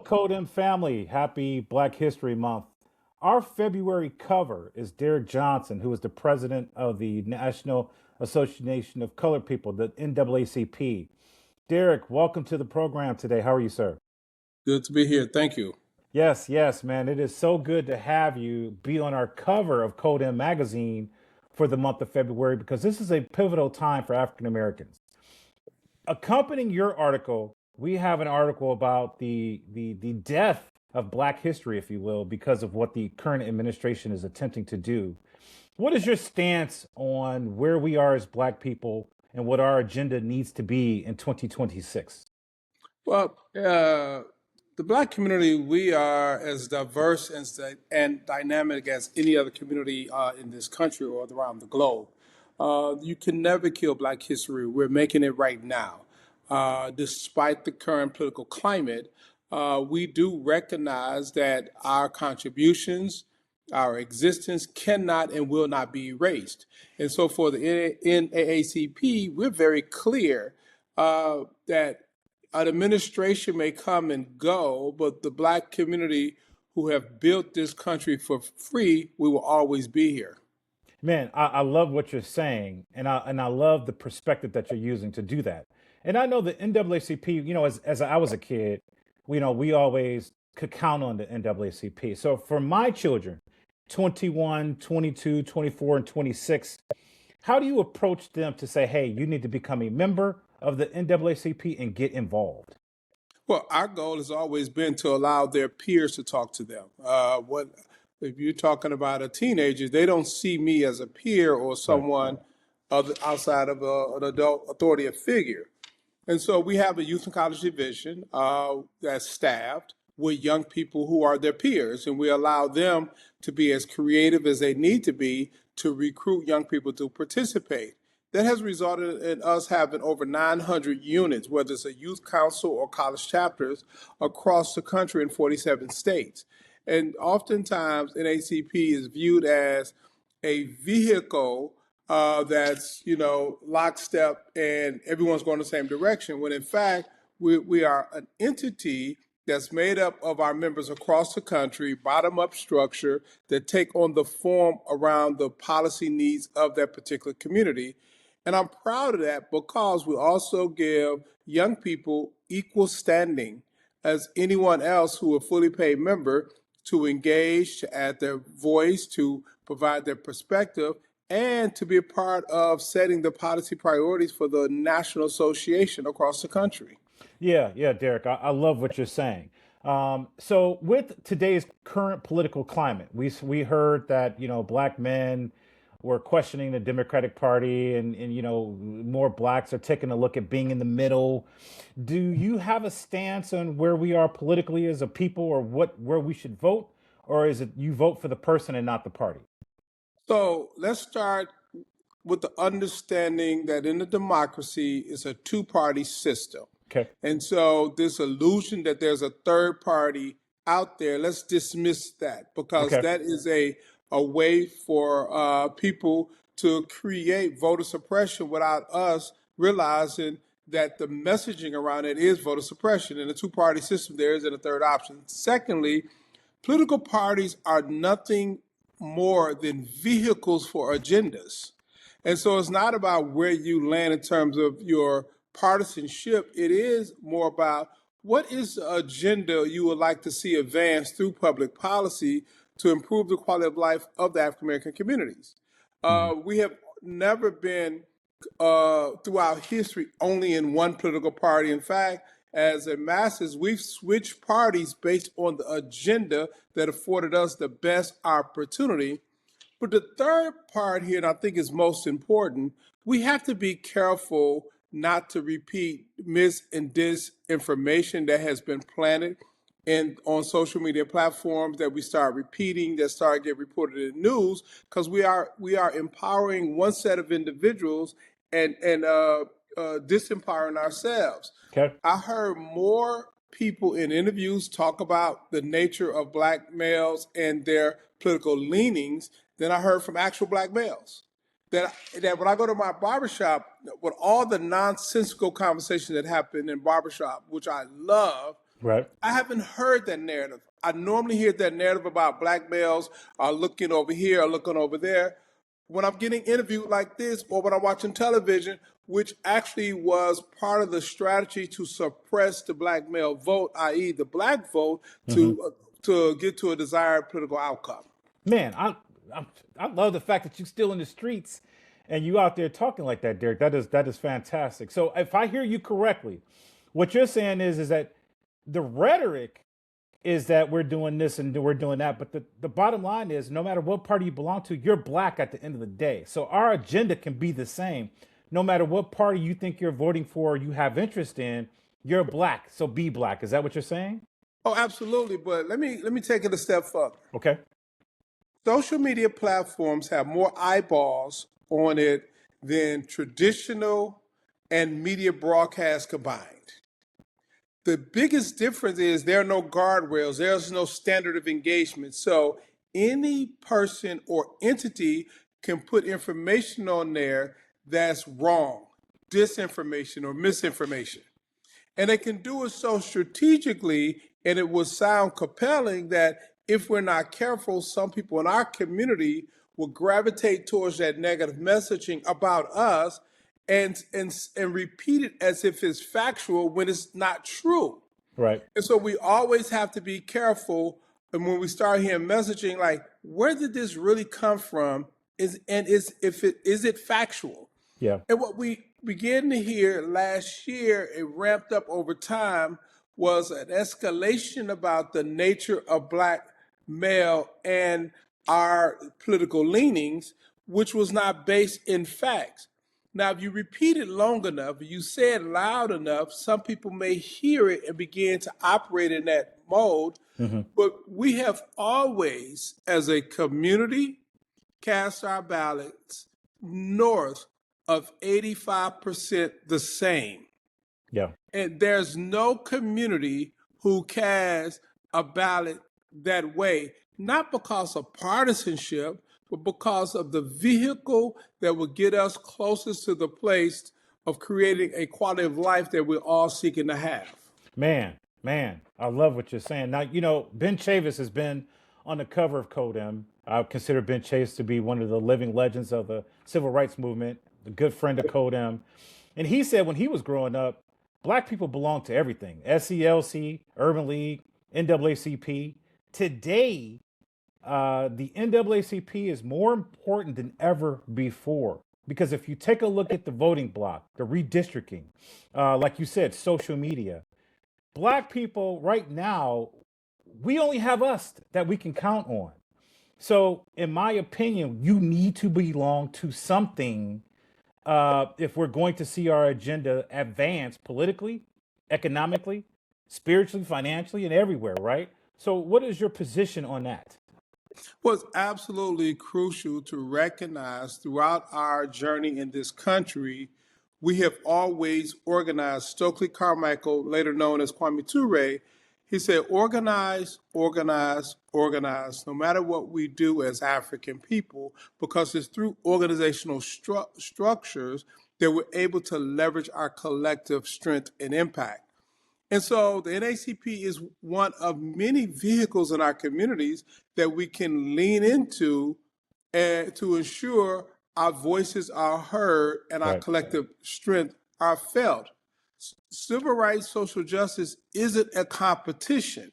Code M family? Happy Black History Month. Our February cover is Derrick Johnson, who is the president of the National Association of Colored People, the NAACP. Derrick, welcome to the program today. How are you, sir? Good to be here. Thank you. Yes, yes, man. It is so good to have you be on our cover of Code M magazine for the month of February because this is a pivotal time for African Americans. Accompanying your article, we have an article about the death of Black history, if you will, because of what the current administration is attempting to do. What is your stance on where we are as Black people and what our agenda needs to be in 2026? Well, the Black community, we are as diverse and dynamic as any other community in this country or around the globe. You can never kill Black history. We're making it right now. Despite the current political climate, we do recognize that our contributions, our existence cannot and will not be erased. And so for the NAACP, we're very clear that an administration may come and go, but the Black community who have built this country for free, we will always be here. Man, I love what you're saying, and I love the perspective that you're using to do that. And I know the NAACP, as I was a kid, we always could count on the NAACP. So for my children, 21, 22, 24, and 26, how do you approach them to say, hey, you need to become a member of the NAACP and get involved? Well, our goal has always been to allow their peers to talk to them. What if you're talking about a teenager? They don't see me as a peer or Right. someone outside of an adult authoritative figure. And so we have a youth and college division that's staffed with young people who are their peers, and we allow them to be as creative as they need to be to recruit young people to participate. That has resulted in us having over 900 units, whether it's a youth council or college chapters, across the country in 47 states. And oftentimes, NACP is viewed as a vehicle that's lockstep and everyone's going the same direction. When in fact we are an entity that's made up of our members across the country, bottom up structure that take on the form around the policy needs of that particular community. And I'm proud of that because we also give young people equal standing as anyone else who are fully paid member to engage, to add their voice, to provide their perspective, and to be a part of setting the policy priorities for the National Association across the country. Yeah, yeah, Derek, I love what you're saying. So with today's current political climate, we heard that Black men were questioning the Democratic Party, and more Blacks are taking a look at being in the middle. Do you have a stance on where we are politically as a people, or where we should vote, or is it you vote for the person and not the party? So let's start with the understanding that in a democracy, it's a two-party system. Okay. And so this illusion that there's a third party out there, let's dismiss that because Okay. that is a way for people to create voter suppression without us realizing that the messaging around it is voter suppression. In a two-party system, there isn't a third option. Secondly, political parties are nothing more than vehicles for agendas. And so it's not about where you land in terms of your partisanship. It is more about what is the agenda you would like to see advanced through public policy to improve the quality of life of the African American communities. Mhm. We have never been throughout history only in one political party. In fact, as a masses, we've switched parties based on the agenda that afforded us the best opportunity. But the third part here, and I think is most important, we have to be careful not to repeat mis and disinformation that has been planted and on social media platforms that we start repeating, that start get reported in the news, because we are empowering one set of individuals and disempowering ourselves. Okay. I heard more people in interviews talk about the nature of Black males and their political leanings than I heard from actual Black males. That when I go to my barbershop, with all the nonsensical conversations that happen in barbershop, which I love, Right. I haven't heard that narrative. I normally hear that narrative about black males are looking over here or looking over there. When I'm getting interviewed like this or when I'm watching television, which actually was part of the strategy to suppress the black male vote, i.e., the black vote, Hmm. to get to a desired political outcome. Man, I I love the fact that you're still in the streets and you out there talking like that, Derek. That is fantastic. So if I hear you correctly, what you're saying is that the rhetoric is that we're doing this and we're doing that, but the bottom line is no matter what party you belong to, you're black at the end of the day. So our agenda can be the same. No matter what party you think you're voting for or you have interest in, you're black. So be black. Is that what you're saying? Oh, absolutely. But let me take it a step further. Okay. Social media platforms have more eyeballs on it than traditional and media broadcasts combined. The biggest difference is there are no guardrails, there's no standard of engagement. So any person or entity can put information on there that's wrong, disinformation or misinformation. And they can do it so strategically, and it will sound compelling that if we're not careful, some people in our community will gravitate towards that negative messaging about us and repeat it as if it's factual when it's not true. Right. And so we always have to be careful. And when we start hearing messaging like, where did this really come from? Is it factual? Yeah. And what we began to hear last year, it ramped up over time, was an escalation about the nature of black male and our political leanings, which was not based in facts. Now, if you repeat it long enough, you say it loud enough, some people may hear it and begin to operate in that mode. Hmm. But we have always, as a community, cast our ballots north of 85% the same. Yeah. And there's no community who casts a ballot that way, not because of partisanship, but because of the vehicle that will get us closest to the place of creating a quality of life that we're all seeking to have. Man, I love what you're saying. Now, Ben Chavis has been on the cover of Code M. I consider Ben Chavis to be one of the living legends of the civil rights movement, a good friend of Code M. And he said when he was growing up, black people belong to everything. SELC, Urban League, NAACP. Today, the NAACP is more important than ever before. Because if you take a look at the voting block, the redistricting, like you said, social media, black people right now, we only have us that we can count on. So, in my opinion, you need to belong to something if we're going to see our agenda advance politically, economically, spiritually, financially, and everywhere, right? So, what is your position on that? Well, it's absolutely crucial to recognize throughout our journey in this country, we have always organized. Stokely Carmichael, later known as Kwame Ture, he said, organize, organize, organize, no matter what we do as African people, because it's through organizational structures that we're able to leverage our collective strength and impact. And so the NAACP is one of many vehicles in our communities that we can lean into and to ensure our voices are heard and our Right. collective strength are felt. Civil rights, social justice isn't a competition.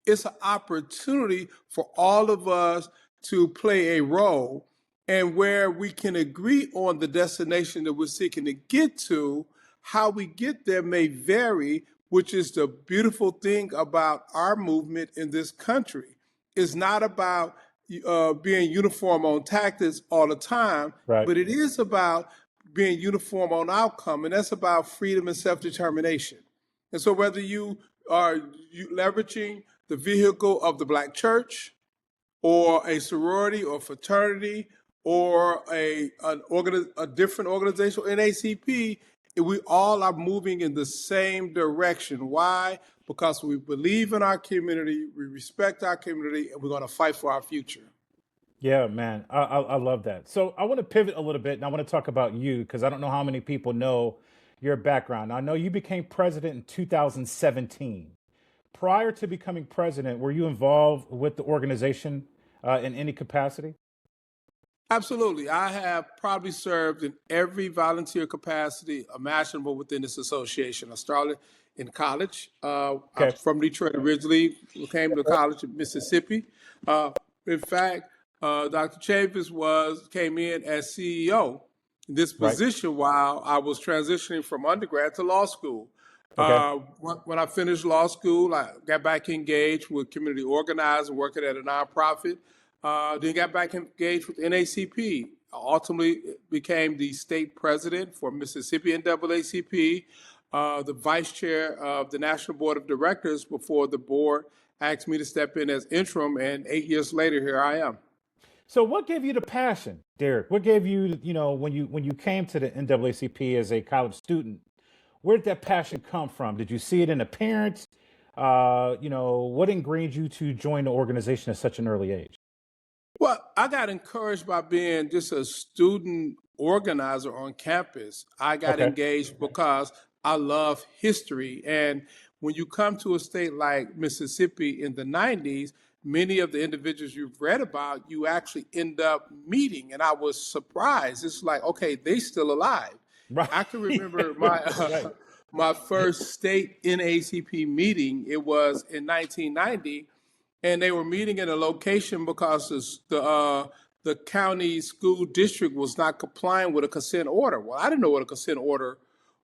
It's an opportunity for all of us to play a role, and where we can agree on the destination that we're seeking to get to. How we get there may vary, which is the beautiful thing about our movement in this country. It's not about being uniform on tactics all the time, Right. but it is about being uniform on outcome, and that's about freedom and self-determination. And so whether you are leveraging the vehicle of the Black church or a sorority or fraternity or a different organization, NACP, we all are moving in the same direction. Why? Because we believe in our community, we respect our community, and we're going to fight for our future. Yeah, man, I love that. So I want to pivot a little bit, and I want to talk about you because I don't know how many people know your background. I know you became president in 2017. prior to becoming president, were you involved with the organization in any capacity? Absolutely. I have probably served in every volunteer capacity imaginable within this association. I started in college. I'm Okay. from Detroit originally, came to college in Mississippi. Uh, in fact, Dr. Chavis came in as CEO in this Right. position while I was transitioning from undergrad to law school. Okay. When I finished law school, I got back engaged with community organizing, working at a nonprofit. Then got back engaged with NAACP. Ultimately became the state president for Mississippi NAACP, the vice chair of the National Board of Directors before the board asked me to step in as interim, and 8 years later, here I am. So what gave you the passion, Derrick? What gave you, when you came to the NAACP as a college student, where did that passion come from? Did you see it in a parent? What ingrained you to join the organization at such an early age? Well, I got encouraged by being just a student organizer on campus. I got Okay. engaged because I love history. And when you come to a state like Mississippi in the 90s, many of the individuals you've read about, you actually end up meeting. And I was surprised. It's like, okay, they still alive. Right. I can remember my Right. my first state NAACP meeting. It was in 1990, and they were meeting in a location because the county school district was not complying with a consent order. Well, I didn't know what a consent order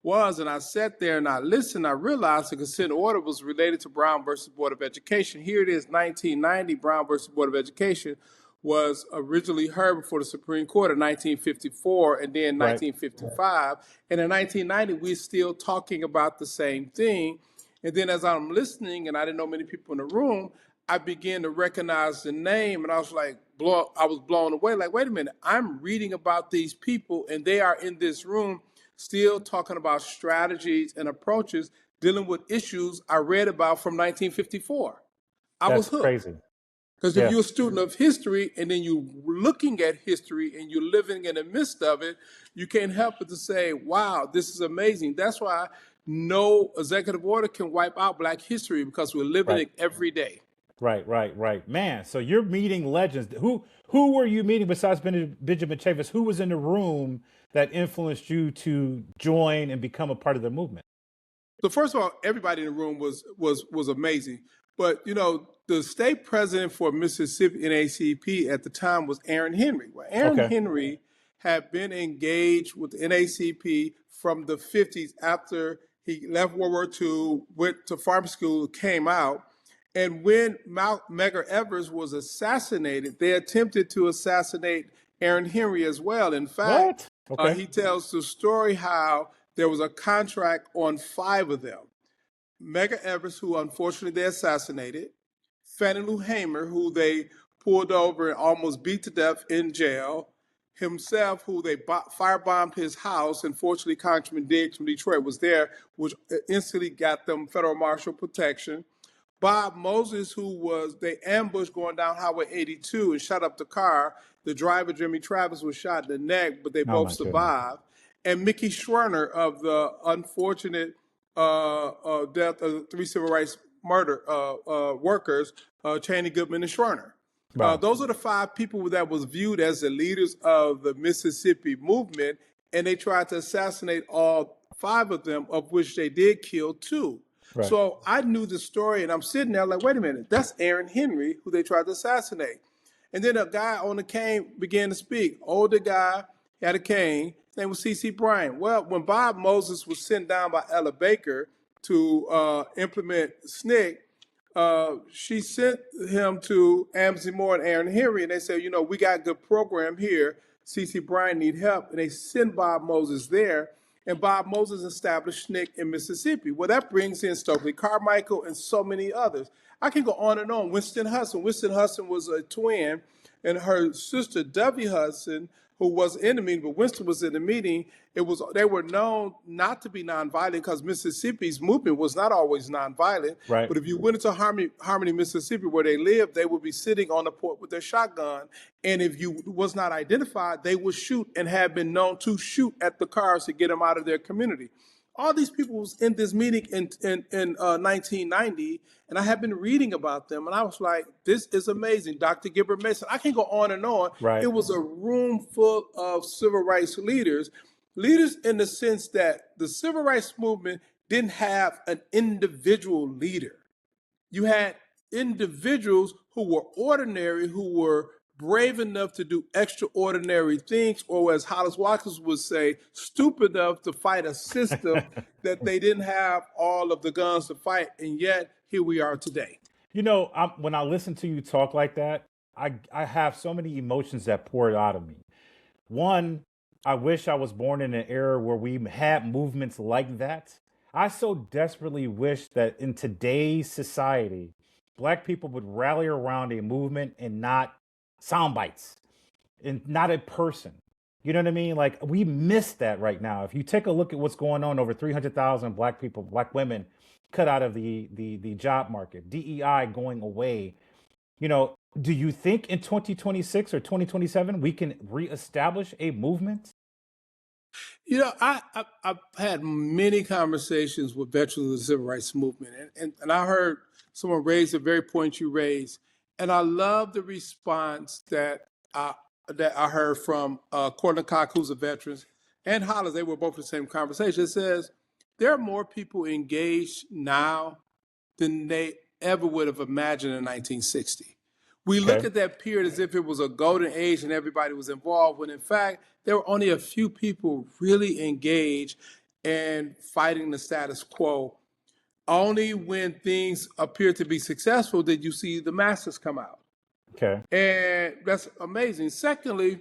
was, and I sat there and I listened. I realized the consent order was related to Brown versus Board of Education. Here it is, 1990. Brown versus Board of Education was originally heard before the Supreme Court in 1954 and then Right. 1955. And in 1990, we're still talking about the same thing. And then as I'm listening, and I didn't know many people in the room, I began to recognize the name, and I was like, I was blown away. Like, wait a minute, I'm reading about these people, and they are in this room still talking about strategies and approaches dealing with issues I read about from 1954. I was That's hooked. crazy. Because if Yeah. you're a student of history and then you're looking at history and you're living in the midst of it, you can't help but to say, wow, this is amazing. That's why no executive order can wipe out Black history, because we're living Right. it every day. Right. Man, so you're meeting legends. Who were you meeting besides Benjamin Chavis? Who was in the room that influenced you to join and become a part of the movement? So first of all, everybody in the room was amazing. But the state president for Mississippi NAACP at the time was Aaron Henry. Well, Aaron Okay. Henry had been engaged with the NAACP from the 50s after he left World War II, went to pharmacy school, came out. And when Medgar Evers was assassinated, they attempted to assassinate Aaron Henry as well. In fact, What? Okay. he tells the story how there was a contract on 5 of them. Medgar Evers, who unfortunately they assassinated, Fannie Lou Hamer, who they pulled over and almost beat to death in jail, himself, who they firebombed his house, and fortunately Congressman Diggs from Detroit was there, which instantly got them federal marshal protection. Bob Moses, they ambushed going down Highway 82 and shot up the car. The driver, Jimmy Travis, was shot in the neck, but they Oh both my goodness. survived. And Mickey Schwerner of the unfortunate death of the 3 civil rights murder workers, Chaney, Goodman, and Schwerner. Wow. Those are the 5 people that was viewed as the leaders of the Mississippi movement, and they tried to assassinate all 5 of them, of which they did kill 2. Right. So I knew the story, and I'm sitting there like, wait a minute, that's Aaron Henry, who they tried to assassinate. And then a guy on the cane began to speak. Older guy, had a cane. His name was C.C. Bryant. Well, when Bob Moses was sent down by Ella Baker to implement SNCC, she sent him to Amzie Moore and Aaron Henry, and they said, we got a good program here. C.C. Bryant need help, and they sent Bob Moses there. And Bob Moses established SNCC in Mississippi. Well, that brings in Stokely Carmichael and so many others. I can go on and on. Winston Hudson. Winston Hudson was a twin, and her sister, Dovey Hudson, who was in the meeting, but Winston was in the meeting. They were known not to be nonviolent because Mississippi's movement was not always nonviolent. Right. But if you went into Harmony, Mississippi, where they lived, they would be sitting on the porch with their shotgun. And if you was not identified, they would shoot and have been known to shoot at the cars to get them out of their community. all these people was in this meeting in 1990, and I have been reading about them, and I was like, this is amazing. Dr. Gilbert Mason, I can go on and on. Right. It was a room full of civil rights leaders, leaders in the sense that the civil rights movement didn't have an individual leader. You had individuals who were ordinary, who were brave enough to do extraordinary things, or as Hollis Watkins would say, stupid enough to fight a system that they didn't have all of the guns to fight. And yet, here we are today. You know, when I listen to you talk like that, I have so many emotions that pour out of me. One, I wish I was born in an era where we had movements like that. I so desperately wish that in today's society, Black people would rally around a movement and not sound bites and not a person. You know what I mean? Like, we miss that right now. If you take a look at what's going on, over 300,000 Black people, Black women cut out of the job market, DEI going away. You know, do you think in 2026 or 2027 we can reestablish a movement? You know, I've had many conversations with veterans of the civil rights movement, and I heard someone raise the very point you raised, and I love the response that I heard from Courtland Cock, who's a veteran, and Hollis. They were both the same conversation. It says there are more people engaged now than they ever would have imagined in 1960. We look Okay. at that period as if it was a golden age and everybody was involved, when in fact, there were only a few people really engaged in fighting the status quo. Only when things appear to be successful did you see the masses come out. Okay. And that's amazing. Secondly,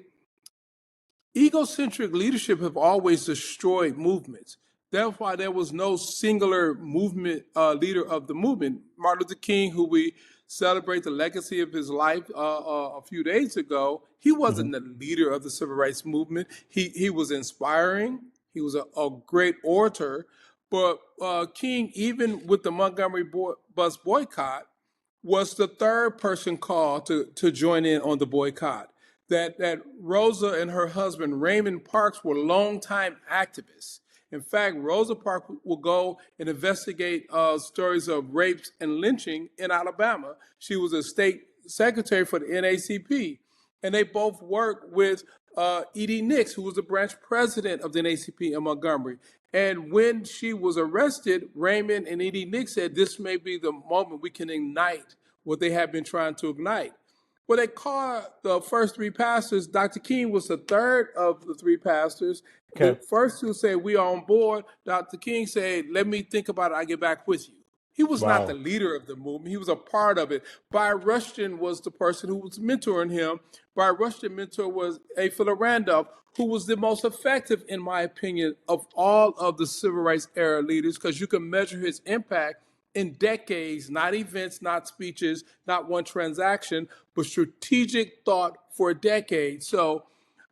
egocentric leadership have always destroyed movements. That's why there was no singular movement leader of the movement. Martin Luther King, who we celebrate the legacy of his life a few days ago, he wasn't the leader of the civil rights movement. He was inspiring. He was a great orator. But King, even with the Montgomery bus boycott, was the third person called to join in on the boycott. That Rosa and her husband, Raymond Parks, were longtime activists. In fact, Rosa Parks will go and investigate stories of rapes and lynching in Alabama. She was a state secretary for the NAACP, and they both worked with Edie Nix, who was the branch president of the NAACP in Montgomery. And when she was arrested, Raymond and Edie Nix said, this may be the moment we can ignite what they have been trying to ignite. Well, they called the first three pastors. Dr. King was the third of the three pastors. Okay. The first two said, we are on board. Dr. King said, let me think about it. I'll get back with you. He was not the Wow. leader of the movement. He was a part of it. Byron Rushton was the person who was mentoring him. Byron Rushton's mentor was A. Philip Randolph, who was the most effective, in my opinion, of all of the civil rights era leaders, because you can measure his impact in decades, not events, not speeches, not one transaction, but strategic thought for decades. So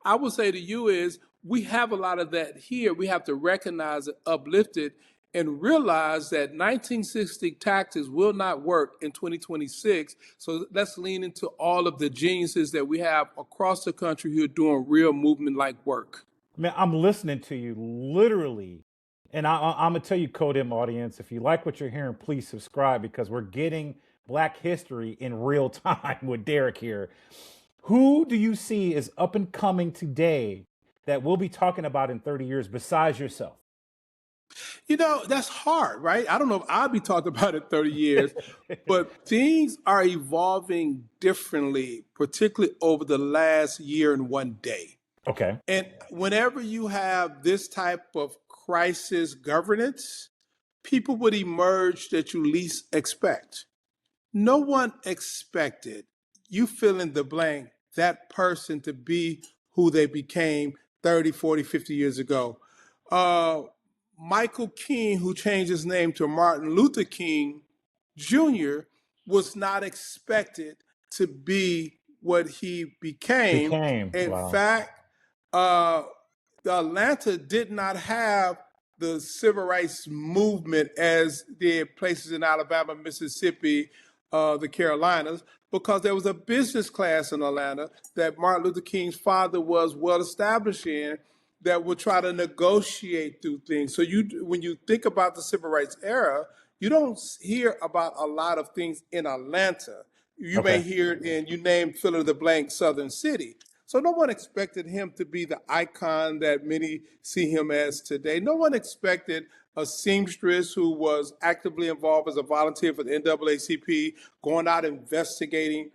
I would say to you is, we have a lot of that here. We have to recognize it, uplift it, and realize that 1960 tactics will not work in 2026. So let's lean into all of the geniuses that we have across the country who are doing real movement-like work. Man, I'm listening to you literally. And I'm going to tell you, Codem audience, if you like what you're hearing, please subscribe, because we're getting Black history in real time with Derrick here. Who do you see is up and coming today that we'll be talking about in 30 years besides yourself? You know, that's hard, right? I don't know if I'll be talking about it 30 years, but things are evolving differently, particularly over the last year and one day. Okay. And whenever you have this type of crisis governance, people would emerge that you least expect. No one expected, you fill in the blank, that person to be who they became 30, 40, 50 years ago. Michael King, who changed his name to Martin Luther King Jr., was not expected to be what he became. In Wow. fact, the Atlanta did not have the civil rights movement as did places in Alabama, Mississippi, the Carolinas, because there was a business class in Atlanta that Martin Luther King's father was well established in that will try to negotiate through things. So when you think about the civil rights era, you don't hear about a lot of things in Atlanta. You may Okay. hear it in, you name fill in the blank Southern City. So no one expected him to be the icon that many see him as today. No one expected a seamstress who was actively involved as a volunteer for the NAACP, going out investigating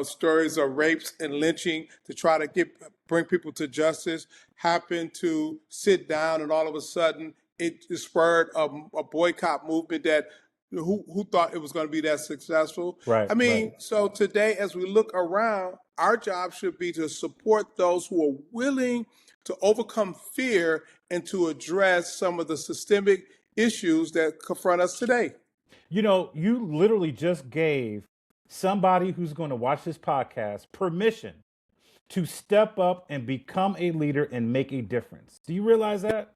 stories of rapes and lynching to try to bring people to justice, happened to sit down, and all of a sudden it spurred a boycott movement that who thought it was going to be that successful. Right. I Right. mean, so today, as we look around, our job should be to support those who are willing to overcome fear and to address some of the systemic issues that confront us today. You know, you literally just gave somebody who's going to watch this podcast permission to step up and become a leader and make a difference. Do you realize that?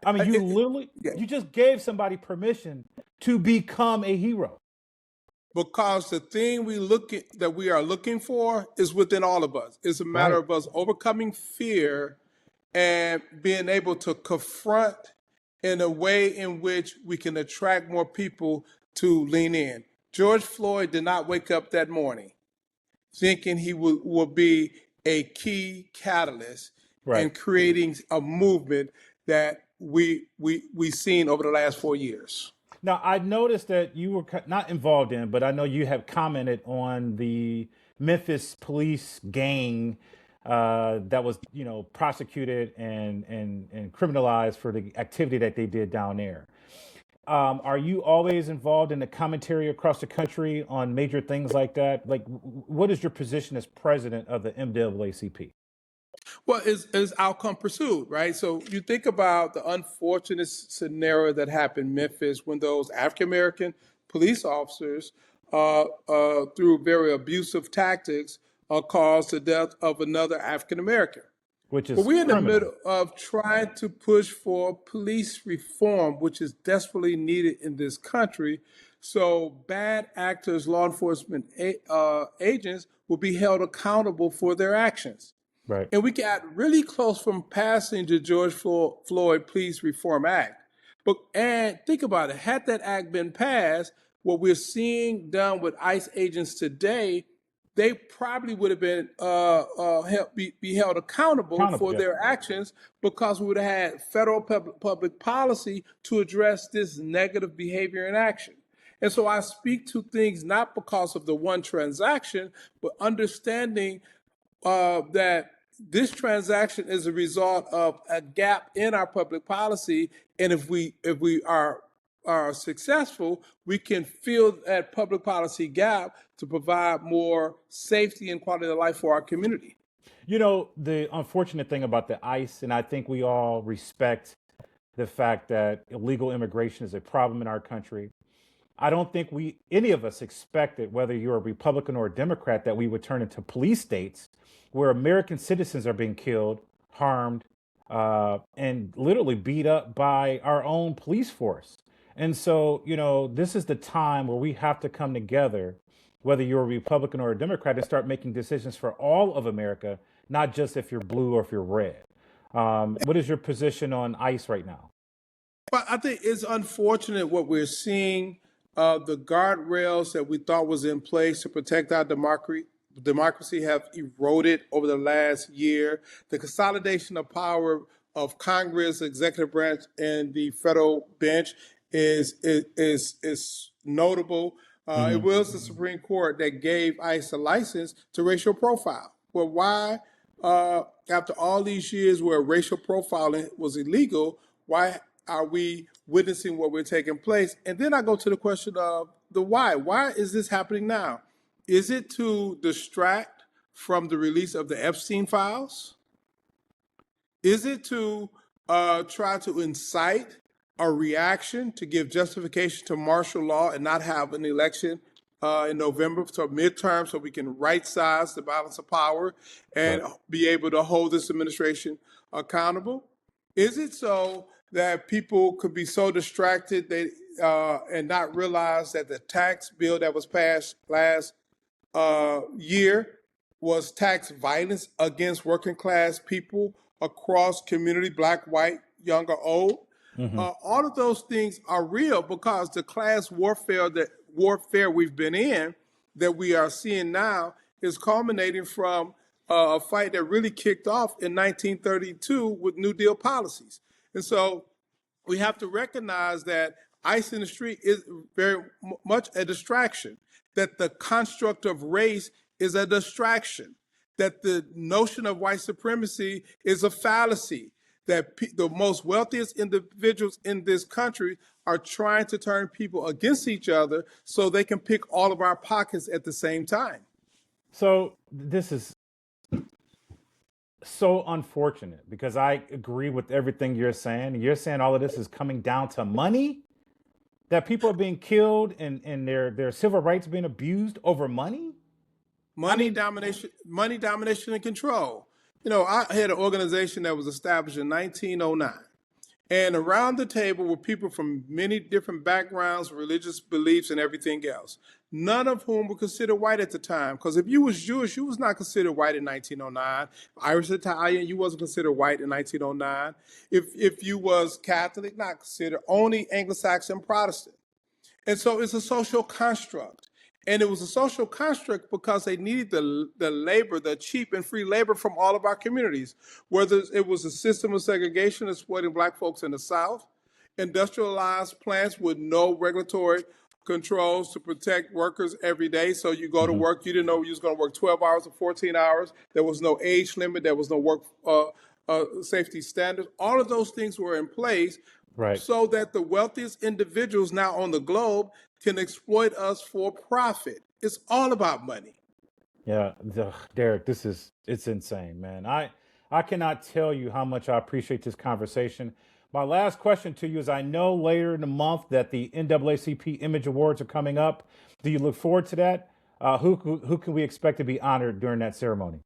I mean, Yeah. you just gave somebody permission to become a hero. Because the thing that we are looking for is within all of us. It's a matter Right. of us overcoming fear and being able to confront in a way in which we can attract more people to lean in. George Floyd did not wake up that morning thinking he will be a key catalyst Right. in creating a movement that we've seen over the last 4 years. Now, I noticed that you were not involved in, but I know you have commented on the Memphis police gang that was, prosecuted and criminalized for the activity that they did down there. Are you always involved in the commentary across the country on major things like that? Like, what is your position as president of the NAACP? Well, is outcome pursued, right? So you think about the unfortunate scenario that happened in Memphis when those African American police officers, through very abusive tactics, caused the death of another African American. Which But is we're in the criminal. middle of trying to push for police reform, which is desperately needed in this country. So bad actors, law enforcement agents, will be held accountable for their actions. Right. And we got really close from passing the George Floyd Police Reform Act. And think about it, had that act been passed, what we're seeing done with ICE agents today, they probably would have been be held accountable Accountable. for Yeah. their actions because we would have had federal public policy to address this negative behavior and action. And so I speak to things not because of the one transaction, but understanding that this transaction is a result of a gap in our public policy, and if we are successful, we can fill that public policy gap to provide more safety and quality of life for our community. You know, the unfortunate thing about the ICE, and I think we all respect the fact that illegal immigration is a problem in our country. I don't think any of us expected, whether you're a Republican or a Democrat, that we would turn into police states where American citizens are being killed, harmed, and literally beat up by our own police force. And so, this is the time where we have to come together, whether you're a Republican or a Democrat, and start making decisions for all of America, not just if you're blue or if you're red. What is your position on ICE right now? But I think it's unfortunate what we're seeing. The guardrails that we thought was in place to protect our democracy have eroded over the last year. The consolidation of power of Congress, executive branch, and the federal bench is notable. It Hmm. was the Supreme Court that gave ICE a license to racial profile. Well, why, after all these years where racial profiling was illegal, why are we witnessing what we're taking place? And then I go to the question of the why. Why is this happening now? Is it to distract from the release of the Epstein files? Is it to try to incite a reaction to give justification to martial law and not have an election in November, so midterm, so we can right size the balance of power and Right. be able to hold this administration accountable? Is it so that people could be so distracted and not realize that the tax bill that was passed last year was tax violence against working class people across community, black, white, young or old. Hmm. All of those things are real because the class warfare we've been in, that we are seeing now, is culminating from a fight that really kicked off in 1932 with New Deal policies. And so we have to recognize that ICE in the street is very much a distraction, that the construct of race is a distraction, that the notion of white supremacy is a fallacy, that the most wealthiest individuals in this country are trying to turn people against each other so they can pick all of our pockets at the same time. So this is so unfortunate because I agree with everything you're saying. You're saying all of this is coming down to money, that people are being killed and their civil rights being abused over money. Money domination and control. You know, I had an organization that was established in 1909. And around the table were people from many different backgrounds, religious beliefs, and everything else. None of whom were considered white at the time. Because if you was Jewish, you was not considered white in 1909. Irish Italian, you wasn't considered white in 1909. If you was Catholic, not considered. Only Anglo-Saxon Protestant. And so it's a social construct. And it was a social construct because they needed the labor, the cheap and free labor from all of our communities. Whether it was a system of segregation exploiting black folks in the South, industrialized plants with no regulatory controls to protect workers every day. So you go to Hmm. work, you didn't know you was going to work 12 hours or 14 hours. There was no age limit. There was no work safety standards. All of those things were in place Right. so that the wealthiest individuals now on the globe can exploit us for profit. It's all about money. Yeah, Derrick, it's insane, man. I cannot tell you how much I appreciate this conversation. My last question to you is: I know later in the month that the NAACP Image Awards are coming up. Do you look forward to that? Who can we expect to be honored during that ceremony?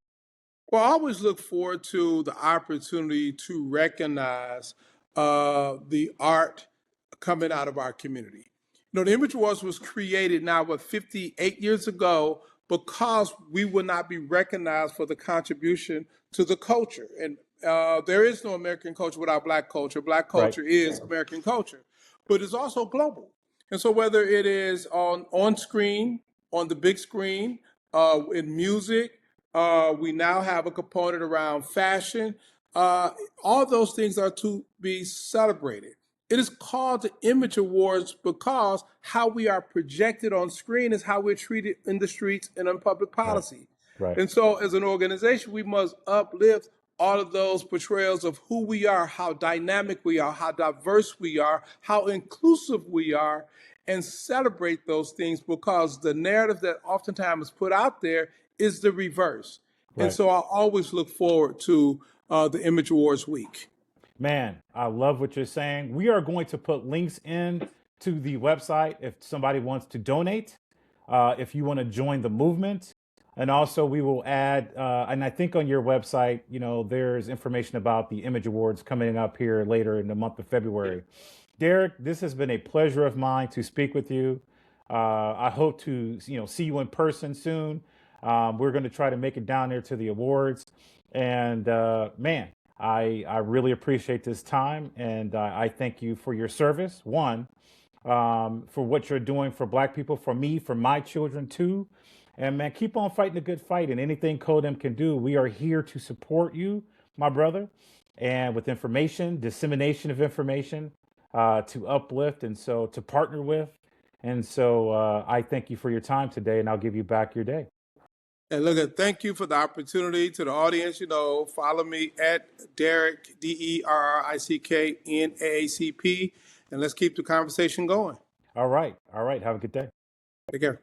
Well, I always look forward to the opportunity to recognize the art coming out of our community. You know, the Image Awards was created now, 58 years ago, because we would not be recognized for the contribution to the culture. And there is no American culture without Black culture. Black Right. culture is American culture, but it's also global. And so whether it is on screen, on the big screen, in music, we now have a component around fashion. Uh, all those things are to be celebrated. It is called the Image Awards because how we are projected on screen is how we're treated in the streets and in public Right. policy. Right. And so, as an organization, we must uplift all of those portrayals of who we are, how dynamic we are, how diverse we are, how inclusive we are, and celebrate those things because the narrative that oftentimes is put out there is the reverse. And Right. so I always look forward to the Image Awards week. Man, I love what you're saying. We are going to put links in to the website if somebody wants to donate, if you want to join the movement. And also, we will add, and I think on your website, there's information about the Image Awards coming up here later in the month of February. Derrick, this has been a pleasure of mine to speak with you. I hope to, see you in person soon. We're going to try to make it down there to the awards. And man, I really appreciate this time, and I thank you for your service. One, for what you're doing for Black people, for me, for my children too. And man, keep on fighting the good fight. And anything CODEM can do, we are here to support you, my brother, and with information, dissemination of information, to uplift and so to partner with. And so I thank you for your time today, and I'll give you back your day. And look, thank you for the opportunity to the audience. Follow me at Derrick, Derrick NAACP, and let's keep the conversation going. All right. All right. Have a good day. Take care.